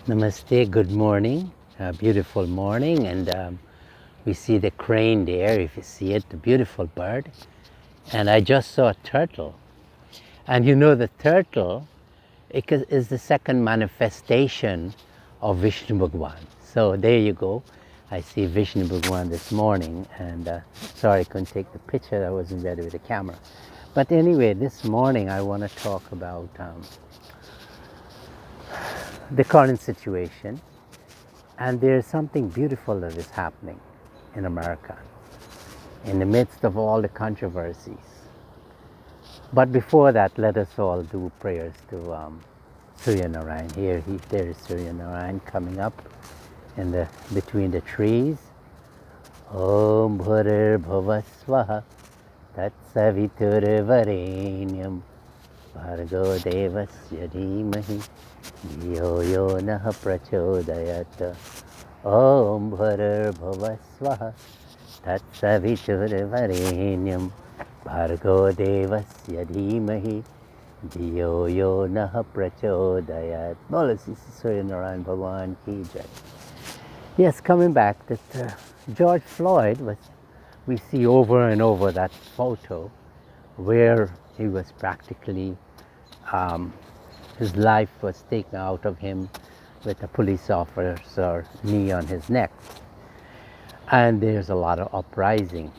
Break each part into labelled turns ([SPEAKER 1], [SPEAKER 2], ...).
[SPEAKER 1] Namaste, good morning, beautiful morning, and we see the crane there, if you see it, the beautiful bird. And I just saw a turtle. And you know the turtle is the second manifestation of Vishnu Bhagwan. So there you go. I see Vishnu Bhagwan this morning, and sorry I couldn't take the picture, I wasn't ready with the camera. But anyway, this morning I want to talk about the current situation. And there's something beautiful that is happening in America in the midst of all the controversies. But before that, let us all do prayers to Surya Narayan. There is Surya Narayan coming up between the trees. Om Bhurir Bhuvasvaha Tat Savitur Varenyam Bhargo Devasya Dhimahi Dhiyo Yo Nah Prachodayat. Om Bhurir Bhuvasvaha Tat Savitur Varenyam Bhargo Devasya Dhimahi Dhiyo Yo Nah Prachodayat. Bolo Surya Narayan Bhagwan Ki Jai. Yes, coming back, that George Floyd we see over and over that photo where he was practically, his life was taken out of him with a police officer knee on his neck. And there's a lot of uprising.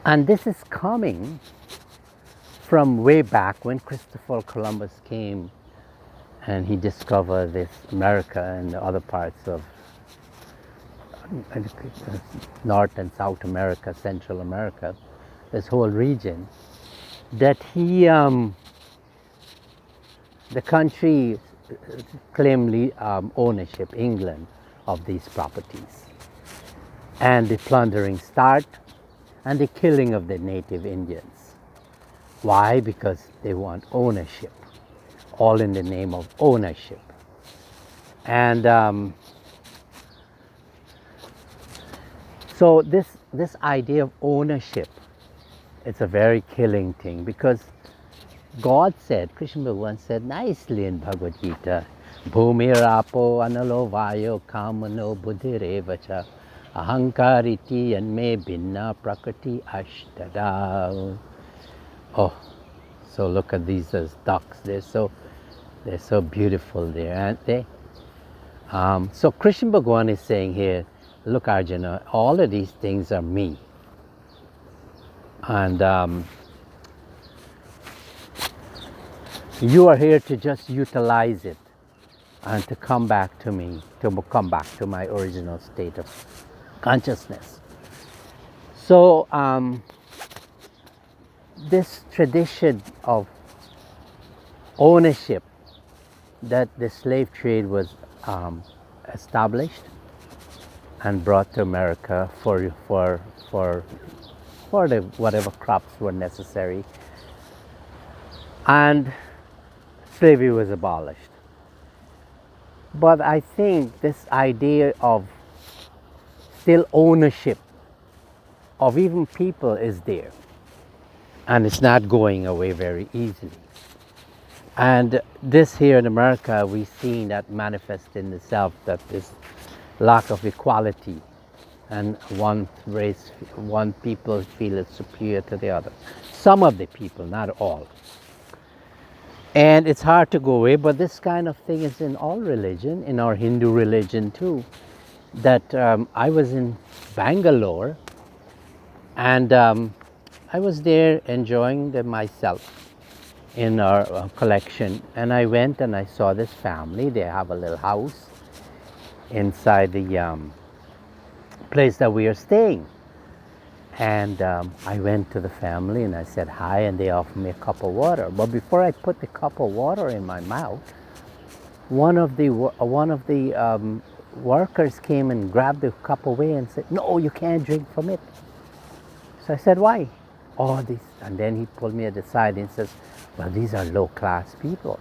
[SPEAKER 1] And this is coming from way back when Christopher Columbus came and he discovered this America and the other parts of North and South America, Central America, this whole region, that the country claimed ownership, England, of these properties. And the plundering start and the killing of the native Indians. Why? Because they want ownership, all in the name of ownership. And so this idea of ownership, it's a very killing thing, because God said, Krishna Bhagavan said nicely in Bhagavad Gita, Bhumir Apo Analo Vayo Kamano Buddhirevacha Ahankariti Yanme Binna Prakriti Ashtada. Oh, so look at these as ducks. They're so beautiful there, aren't they? So Krishna Bhagavan is saying here, look Arjuna, all of these things are me. And you are here to just utilize it and to come back to me, to come back to my original state of consciousness. So this tradition of ownership that the slave trade was established and brought to America for the whatever crops were necessary, and slavery was abolished. But I think this idea of still ownership of even people is there, and it's not going away very easily. And this here in America, we've seen that manifest in itself, that this lack of equality, and one people feel it's superior to the other. Some of the people, not all. And it's hard to go away, but this kind of thing is in all religion, in our Hindu religion too. That I was in Bangalore, and I was there enjoying myself in our collection, and I went and I saw this family. They have a little house inside the place that we are staying. And I went to the family and I said hi, and they offered me a cup of water. But before I put the cup of water in my mouth, one of the workers came and grabbed the cup away and said, "No, you can't drink from it." So I said, "Why?" "Oh, this." And then he pulled me at the side and says, "Well, these are low-class people."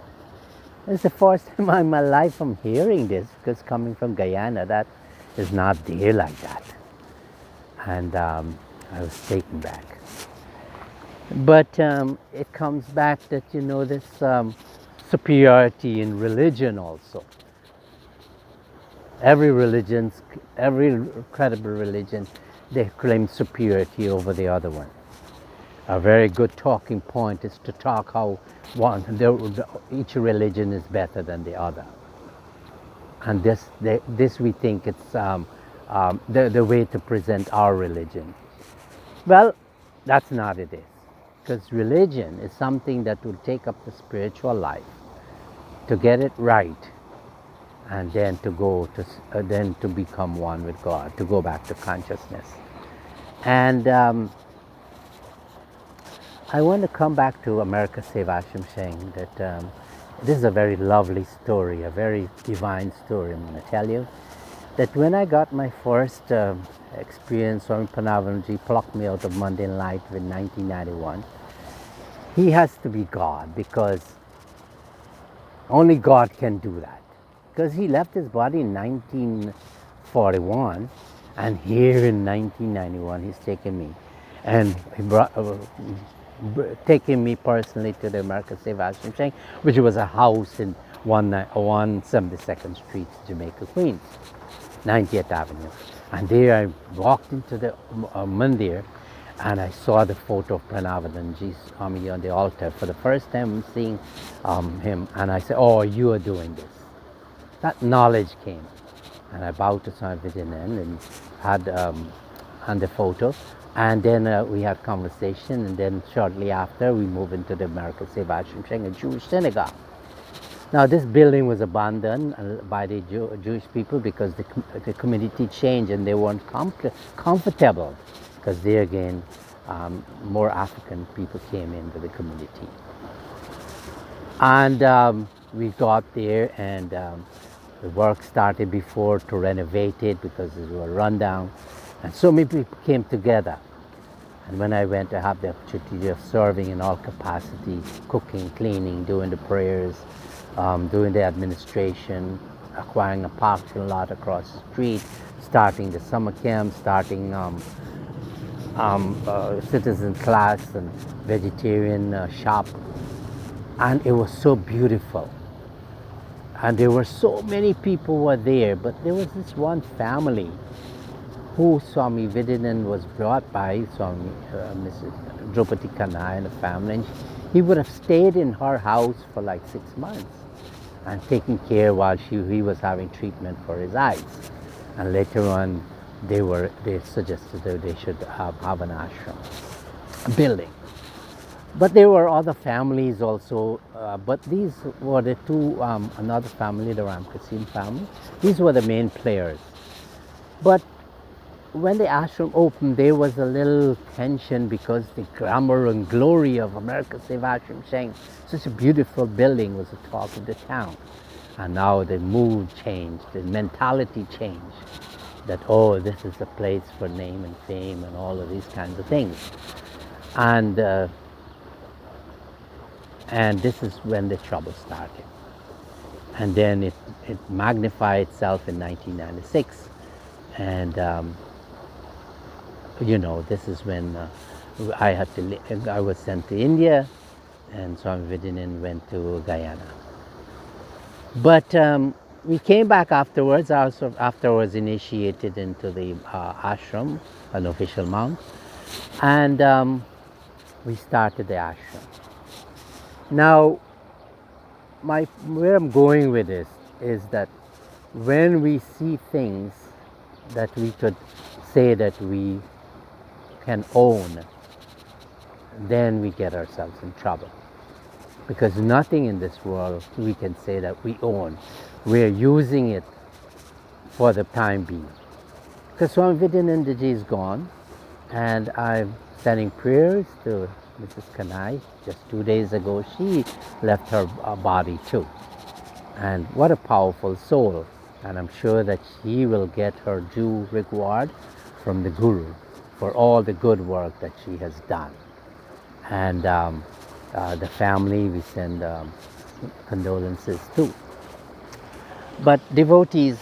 [SPEAKER 1] It's the first time in my life I'm hearing this, because coming from Guyana, that is not there like that. And I was taken back. But it comes back that, this superiority in religion also. Every credible religion, they claim superiority over the other one. A very good talking point is to talk how each religion is better than the other. And this we think it's the way to present our religion. Well, that's not it is. Because religion is something that will take up the spiritual life to get it right, and then to go to then to become one with God, to go back to consciousness. And I want to come back to America Sevashtam, saying that this is a very lovely story, a very divine story. I'm going to tell you that when I got my first experience, Swami Parameshananda plucked me out of mundane life in 1991. He has to be God, because only God can do that. Because he left his body in 1941, and here in 1991 he's taken me, and he taking me personally to the America Sevashtam, which was a house in 172nd Street, Jamaica, Queens, 90th Avenue. And there I walked into the mandir, and I saw the photo of Parameshananda Swami on the altar. For the first time I'm seeing him, and I said, "Oh, you are doing this." That knowledge came, and I bowed to Swami Vijayanand and had on the photo, and then we had conversation, and then shortly after we moved into the America Sevashtam, a Jewish synagogue. Now this building was abandoned by the Jewish people because the community changed and they weren't comfortable, because there again more African people came into the community. And we got there, and the work started before to renovate it because it was run down, and so many people came together. And when I went, I had the opportunity of serving in all capacities, cooking, cleaning, doing the prayers, doing the administration, acquiring a parking lot across the street, starting the summer camp, starting citizen class and vegetarian shop. And it was so beautiful. And there were so many people who were there, but there was this one family who Swami Vijayananda was brought by, Swami Mrs. Draupadi Kanai and the family. And he would have stayed in her house for like 6 months and taken care while he was having treatment for his eyes. And later on, they suggested that they should have an ashram, a building. But there were other families also, but these were the two, another family, the Ramkasim family. These were the main players. But when the ashram opened, there was a little tension because the glamour and glory of America Sevashtam, saying such a beautiful building, was the talk of the town. And now the mood changed, the mentality changed, that, oh, this is a place for name and fame and all of these kinds of things. And this is when the trouble started. And then it magnified itself in 1996. And this is when I was sent to India, and Swami Vijayananda went to Guyana. But we came back afterwards. I was afterwards initiated into the ashram, an official monk, and we started the ashram. Now, where I'm going with this is that when we see things that we could say that we can own, then we get ourselves in trouble. Because nothing in this world we can say that we own. We're using it for the time being. Because Swami Vijayananda Ji is gone, and I'm sending prayers to Mrs. Kanai. Just 2 days ago, she left her body too. And what a powerful soul. And I'm sure that she will get her due reward from the Guru for all the good work that she has done. And the family, we send condolences too. But devotees,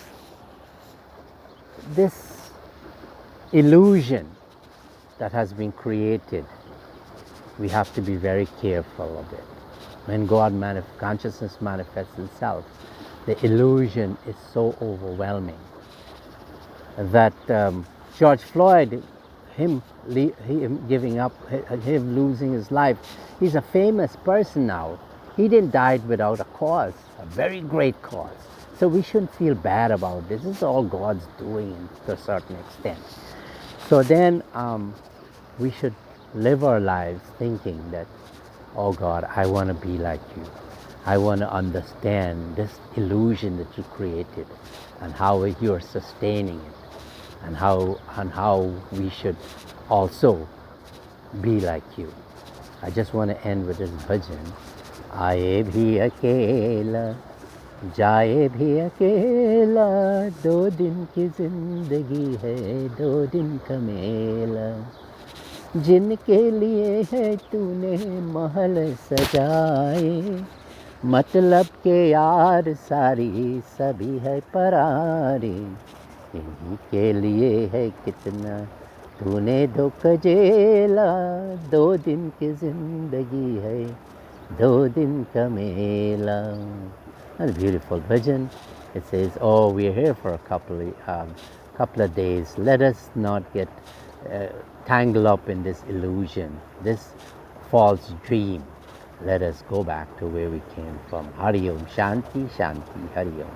[SPEAKER 1] this illusion that has been created, we have to be very careful of it. When consciousness manifests itself, the illusion is so overwhelming that George Floyd, him giving up, him losing his life, he's a famous person now. He didn't die without a cause, a very great cause. So we shouldn't feel bad about this. This is all God's doing to a certain extent. So then we should live our lives thinking that, oh God, I want to be like you. I want to understand this illusion that you created and how you're sustaining it, and how we should also be like you. I just want to end with this bhajan. Aaye bhi akela, जाए भी अकेला, 2 दिन की जिंदगी है, 2 दिन का मेला, जिनके लिए है तूने महल सजाए, मतलब के यार सारी सभी है परारी, इन्हीं के लिए है कितना तूने दुख झेला, 2 दिन की जिंदगी है, 2 दिन का मेला. That's a beautiful bhajan. It says, oh, we're here for a couple of days. Let us not get tangled up in this illusion, this false dream. Let us go back to where we came from. Hari Om, Shanti, Shanti, Hari Om.